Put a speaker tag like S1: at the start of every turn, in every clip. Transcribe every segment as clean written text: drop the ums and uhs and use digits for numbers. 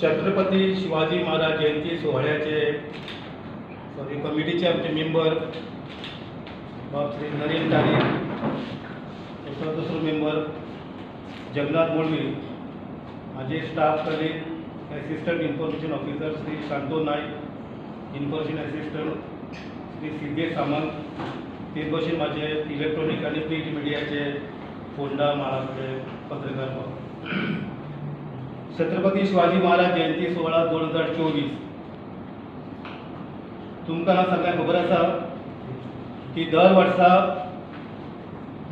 S1: छत्रपती शिवाजी महाराज जयंती सोहळ्याचे कमिटीचे आमचे मेंबर बाब श्री नरेन तारी, दुसरो मेंबर जगन्नाथ मोळवी, माझे staff colleague assistant information officer Shri शांतो नाईक, इन्फॉर्मेशन असिस्टंट श्री सिद्धेश सामंत, ते भशेन माझे इलेक्ट्रॉनिक आणि प्रिंट मिडियाचे फोंडा महाराष्ट्र पत्रकार छत्रपती शिवाजी महाराज जयंती सोहळा 2024 तुमकां सगळ्यांक खबर आसा की दर वर्सा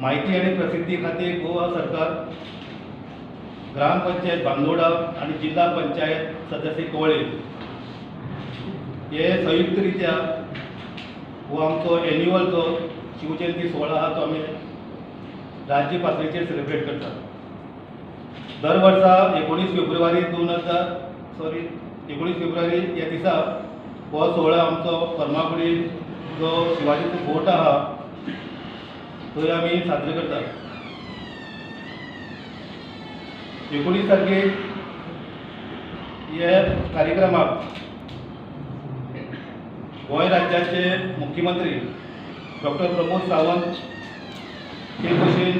S1: माहिती आणि प्रसिद्धी खातीर गोवा सरकार ग्रामपंचायत बांदोडा आणि जिल्हा पंचायत सदस्य कवळे हे संयुक्तरित्या हो आमचो एन्युअल जो शिवजयंती सोहळा आहा तो आमी राज्य पातळीचेर सेलिब्रेट करतात. दर वर्सा 19 फेब्रुवारी ह्या दिसा हो सोहळा आमचो फर्मागुडी जो शिवाजीचो फोर्ट आहा थंय आमी साजरे करतात. 19 तारखेक ह्या कार्यक्रमाक गोंय राज्याचे मुख्यमंत्री डॉक्टर प्रमोद सावंत, ते भशेन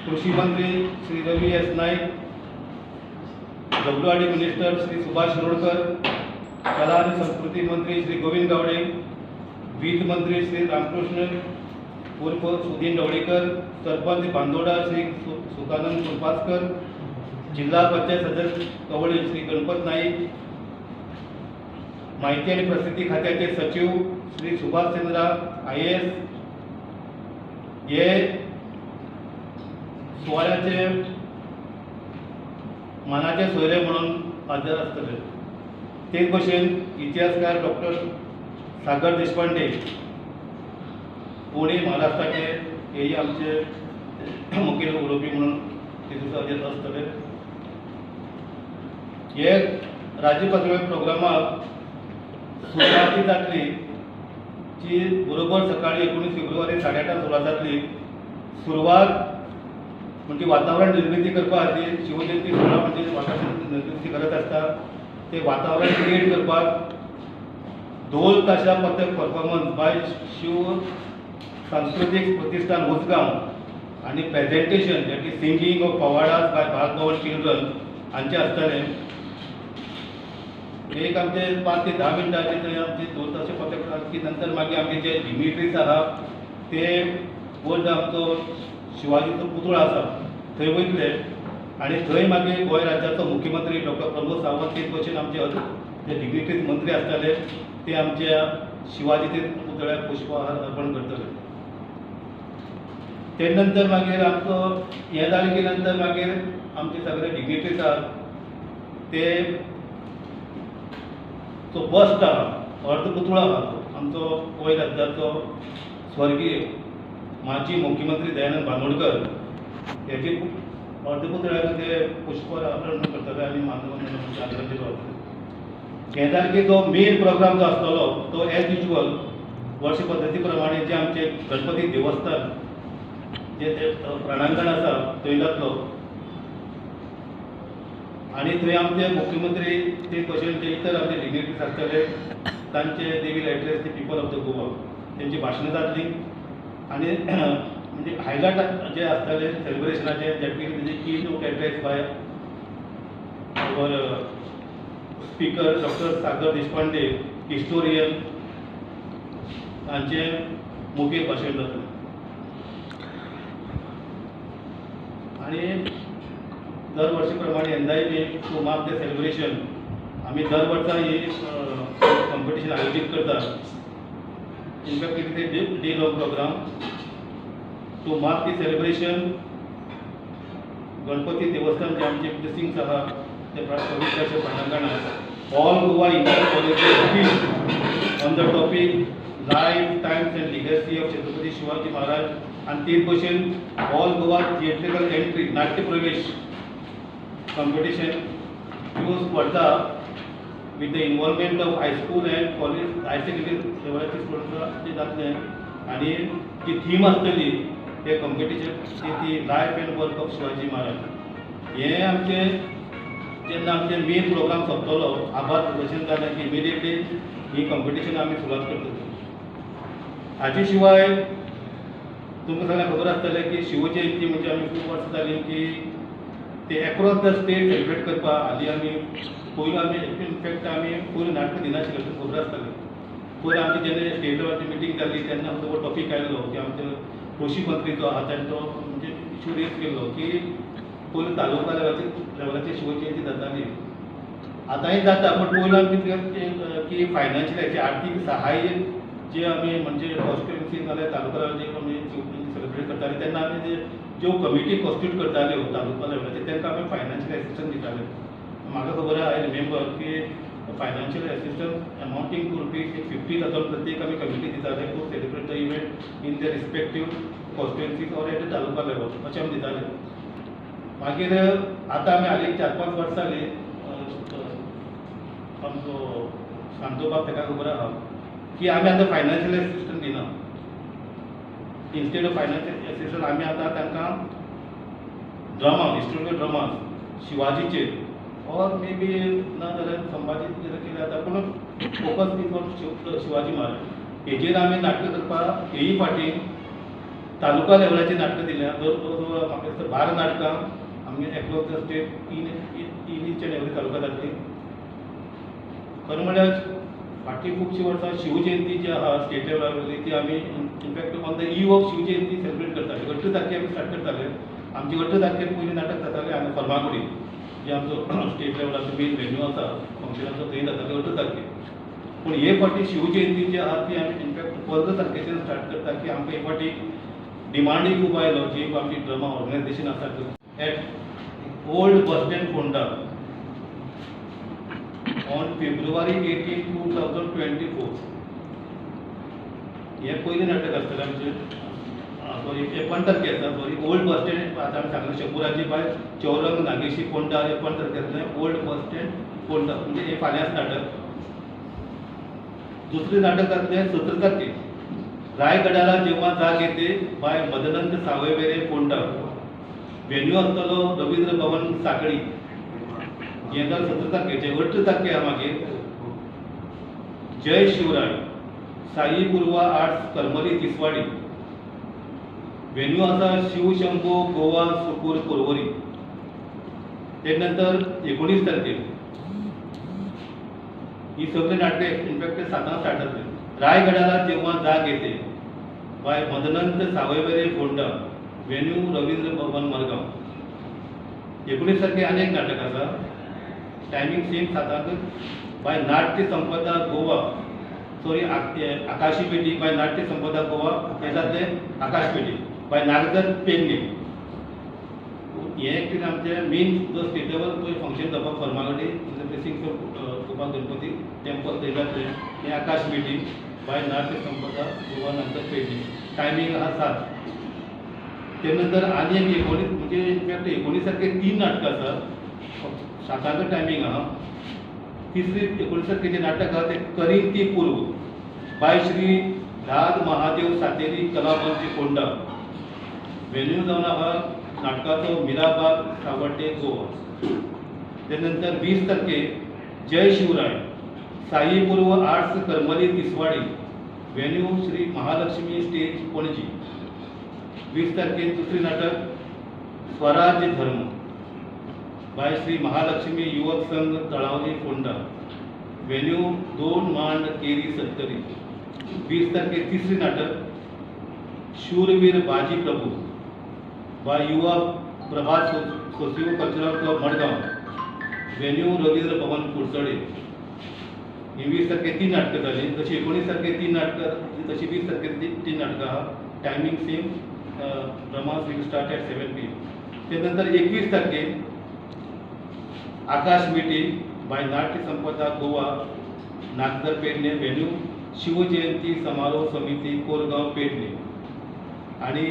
S1: कृषी मंत्री Shri Ravi S Naik, WRD minister Shri Subhash Shirodkar, कला आणि संस्कृती मंत्री श्री गोविंद गावडे, वीज मंत्री श्री रामकृष्ण उर्फ सुधीन ढवळीकर, सरपंच बांदोडा श्री सुकानंद कुलपासकर, जिल्हा पंचायत सदस्य कवळे श्री गणपत नाईक, माहिती आणि प्रसिद्धी खात्याचे सचिव श्री सुभाषचंद्र IAS हे सोहळ्याचे मानाचे सोयरे म्हणून हजर आसतले. तेच भशेन इतिहासकार डॉक्टर सागर देशपांडे पुणे महाराष्ट्राचे हेही आमचे मुखेल उलोवपी म्हणून ते दिसा हजर आसतले. हे राज्य पातळीवर प्रोग्रामाक सुरवाती जातली जी बरोबर सकाळी 19 फेब्रुवारी 8:30 सुरवात जातली. सुरवात म्हणजे वातावरण निर्मिती करपा खातीर शिवजयंती सोहळा म्हणजे वातावरण निर्मिती करत आसता ते वातावरण क्रिएट करपाक ढोल ताशा पथक परफॉर्मन्स बाय शिव सांस्कृतिक प्रतिष्ठान उसगांव आणि presentation that is singing of powadas by Balbhavan children हांचे आसतले. एक आमचे 5 ते 10 मिनटांचे थंय आमचे ढोल ताशे पथक की नंतर मागीर आमचे जे डिमिट्रीज आहा ते बोर्ड आमचो शिवाजीचो पुतळो आसा थंय वयतले आनी थंय मागीर गोंय राज्याचो मुख्यमंत्री डॉक्टर प्रमोद सावंत ते भशेन आमचे जे डिग्निटरीज मंत्री आसताले ते आमच्या शिवाजी पुतळ्याक पुष्पहार अर्पण करतले. ते नंतर मागीर आमचो हें जालें की नंतर मागीर आमचे सगळे डिग्निटरीज आहात ते तो बस्ट आहा अर्धपुतळो आहा आमचो गोंय राज्याचो स्वर्गीय माजी मुख्यमंत्री दयानंद बांदोडकर हेची अर्धपुतळ्याक ते पुष्पहार अर्पण करतले आनी मानवंदना आदरांजली वाहतले. हे जालें की जो मेन प्रोग्राम जो आसतलो तो एज युजल वर्ष पद्दती प्रमाणे जे आमचे गणपती देवस्थान जे ते प्रणांगण आसा थंय जातलो आनी थंय आमचे मुख्यमंत्री ते भशेन जे इतर आमचे डिग्निटरीज आसतले तांचे they will address the people of the Goa तेंची भाशणां जातली आनी म्हणजे हायलायट जे आसतले सेलिब्रेशनाचे दॅट वील म्हणजे की note address by our speaker doctor Sagar Deshpande historian तांचे मुखेल भाशण जातलें. आनी दर वर्षी प्रमाणे यंदाय बी टू मार्क द सेलिब्रेशन आमी दर वर्सा ही कॉम्पिटिशन आयोजीत करतात. In fact it is a day long programme to mark the celebration. Ganpati Devasthan जे आमचे ब्लेसिंग्स आहा ते पवित्राचे प्रांगणात all Goa inter college on the topic life times and legacy of Chhatrapati Shivaji Maharaj आनी ते भशेन ऑल गोवा थिएट्रिकल एंट्री नाट्य प्रवेश कॉम्पिटिशन ह्यो स्पर्धा with the involvement of high school and college higher secondary लेवलाची स्पर्धा जातले आनी जी थीम आसतली ते कॉम्पिटिशन ती life and work of Shivaji Maharaj. हे आमचे जेन्ना आमचे मेन प्रोग्राम सोंपतलो आभार प्रदर्शन जालें की इमिडिएटली ही कॉम्पिटिशन आमी सुरवात करतली. हाचे शिवाय तुमकां सगळ्यांक खबर आसतलें की शिवजयंती म्हणजे आमी खूब वर्सां जालीं की ते अक्रॉस द स्टेट सेलिब्रेट करपाक हालीं आमी पयलीं आमी इनफॅक्ट आमी पयलीं नाटकां दिनाशिल्ले तुमकां खबर आसतलें. पयलीं आमची जेन्ना स्टेट लेवलाची मिटींग जाल्ली तेन्ना तो टॉपीक आयलो की आमचो कृषी मंत्री जो आहा तांचो म्हणजे इशू रेज केल्लो की पयलीं तालुका लेवलाचेर शिवजयंती जाताली. आतांय जाता पूण पयलीं आमी की फायनान्शियल हेचे आर्थीक सहाय्य जे आमी म्हणजे कॉन्स्टिट्युएन्सी नाल्यार तालुका लेवलाचेर आमी शिवजयंती सेलिब्रेट करताले तेन्ना आमी जे ज्यो कमिटी कॉन्स्टिट्यूट करताल्यो तालुका लेवलाचेर तांकां आमी फायनान्शियल एसिस्टन्स दिताले. म्हाका खबर आहा आय रिमेंबर की फायनान्शियल एसिस्टन्स अमाउंटींग टू ₹50,000 प्रत्येक आमी कमिटी दिताले to celebrate the event in the respective constituencies or at the taluka level अशें आमी दिताले. मागीर आतां आमी हालीं 4-5 वर्सां जालीं आमचो शांतोबाब ताका खबर आहा की आमी आतां फायनान्शियल एसिस्टन्स दिना. इन्स्टेड ऑफ फायनान्शियल एसिस्टन्स आमी आतां तांकां ड्रामा हिस्टोरिकल ड्रामा शिवाजीचेर और मे बी ना जाल्यार संभाजीचेर कितें जाता पूण focus be on Shivaji Maharaj हेजेर आमी नाटकां करपाक हेय फाटीं तालुका लेवलाचेर नाटकां दिल्या. जवळ म्हाका दिसता 12 नाटकां आमी across the state in each and every taluka जातली. खरें म्हळ्यार फाटीं खुबशीं वर्सां शिवजयंती जी आहा स्टेट लेवलावयली ती आमी in fact on the eve of Shivjayanti celebrate करताले. 8 तारखेर आमी स्टार्ट करताले. आमचे 8 तारखेर पयलीं नाटक जातालें हांगा फर्मागुडी जे आमचो स्टेट लेवलाचो मेन वेन्यू आसा फंक्शनाचो थंय जातालें 8 तारखेर. पूण हे फाटीं शिवजयंती जी आहा ती आमी इनफॅक्ट 15 तारखेच्यान स्टार्ट करता की आमकां हे फाटीं डिमांडूय खूब आयलो जी आमची ड्रामा ऑर्गनायझेशन आसा at old bus stand Ponda on February 18, 2024 हे पयलीं नाटक आसतलें आमचें सॉरी 51 तारखेर आसा सॉरी ओल्ड बस स्टँड आतां आमी सांगलें शंभुराची भायर चौरंग नागेशी फोंडा 51 तारखेर आसलें ओल्ड बस स्टँड फोंडा म्हणजे हे फाल्यांच नाटक. दुसरें नाटक जातलें 17 तारखेर रायगडाला जेव्हा जाग येते बाय मदनंत सावयवेरे फोंडा. वेन्यू आसतलो रवींद्र भवन साखळी. हे जालें 17 तारखेचे. 8 तारखेर आहा मागीर जय शिवराय साई पुर्वा आर्ट्स करमली तिसवाडी. वेन्यू आसा शिवशंभो गोवा सुकूर पर्वरी. ते नंतर 19 तारखेर ही सगळी नाटकां इनफॅक्ट 7 स्टार्ट जातली. रायगडाला जेव्हा जाग येते बाय मदनंत सावयवेरे फोंडा. वेन्यू रवींद्र भवन मडगांव. 19 तारखेर आनी एक नाटक आसा टायमींग सेम 7 बाय नाट्य संपदा गोवा सॉरी आकाशी पेटी बाय नाट्य संपदा गोवा. हे जातलें आकाश पेटी बाय नागदर पेडणे. हे कितें आमचें मेन जो स्टेट लेवल पळय फंक्शन जावपाक Farmagudi in the placing of Gopal Ganpati temple थंय जातलें. हें आकाश पेटी बाय नाट्य संपदा गोवा नागदर पेडणे. टायमींग आहा 7. ते नंतर आनी एक 19 म्हणजे इनफॅक्ट 19 तारखेर 3 नाटकां आसा 7 टायमींग आहा. तिसरी 19 तारखेचें नाटक आहा तें करिंती पूर्व बाय श्री दाद महादेव सातेरी कलामंच फोंडा. वेन्यू जावन आहा नाटकाचो मिराबाग सावड्डे गोवा. ते नंतर 20 तारखेर जय शिवराय साई पूर्व arts Karmali Tiswadi. Venue Shri Mahalakshmi stage Panaji. 20 तारखेर दुसरी नाटक स्वराज्य धर्म बाय श्री महालक्ष्मी युवक संघ तळावली फोंडा. वेन्यू 2 मांड केरी सत्तरी. 20 तारखेर तिसरी नाटक शूरवीर बाजी Prabhu by Yuva Prabhat socio cultural club Madgaon. Venue Ravindra Bhavan Kudchade. ही 20 तारखेर 3 नाटकां जालीं. तशी 19 तारखेर 3 नाटकां तशी 20 तारखेर 3 नाटकां आहा. Timing same dramas will start at 7 PM. ते नंतर 21 तारखेर आकाश मिटींग बाय नाट्य संपदा गोवा नागदर पेडणे. वेन्यू शिवजयंती समारोह समिती कोरगांव पेडणे. आणि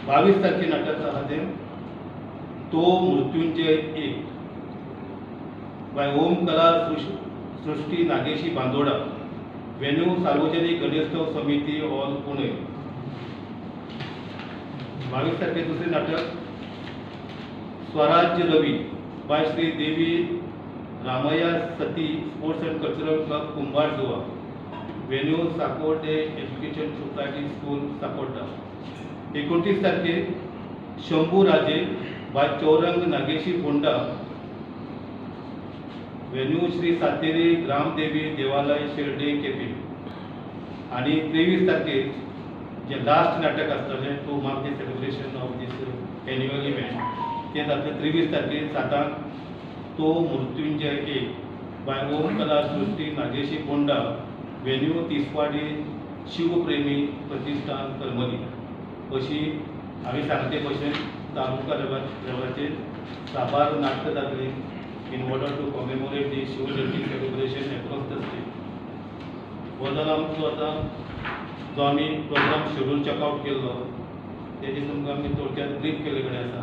S1: 22 तारखेर नाटक आहा तें तो मृत्युंजय 1 बाय ओम कला सृष्टी नागेशी बांदोडा. वेन्यू सार्वजनिक गणेशोत्सव समिती हॉल पुणे. 22 तारखेर दुसरें नाटक स्वराज्य रवी by Shri Devi Ramayya Sati sports and cultural club Kumbhar Goa, venue Sakorde education society school Sakorda. 29 तारखेर Shambhu Raje by Chowrang Nageshi Ponda, venue Shri Sateri Gramdevi Devalaya Shirde KP. आणि 23 तारखेर जे लास्ट नाटक आसतलें to mark the celebration of this annual event तें जातलें 23 तारखेर 7 तो मृत्युंजय एक बाय ओम कला सृष्टी नागेशी फोंडा, वेन्यू तिसवाडी शिवप्रेमी प्रतिष्ठान करमली. अशी हांवें सांगले भशेन तालुका लेवलाचेर साबार नाटकां जातली in order to commemorate the Shiv Jayanti celebration across the state. हो जालो आमचो आतां जो आमी प्रोग्राम शेड्यूल चेकआउट केल्लो तेजी तुमकां आमी थोडक्यात ब्रीफ केले कडेन आसा.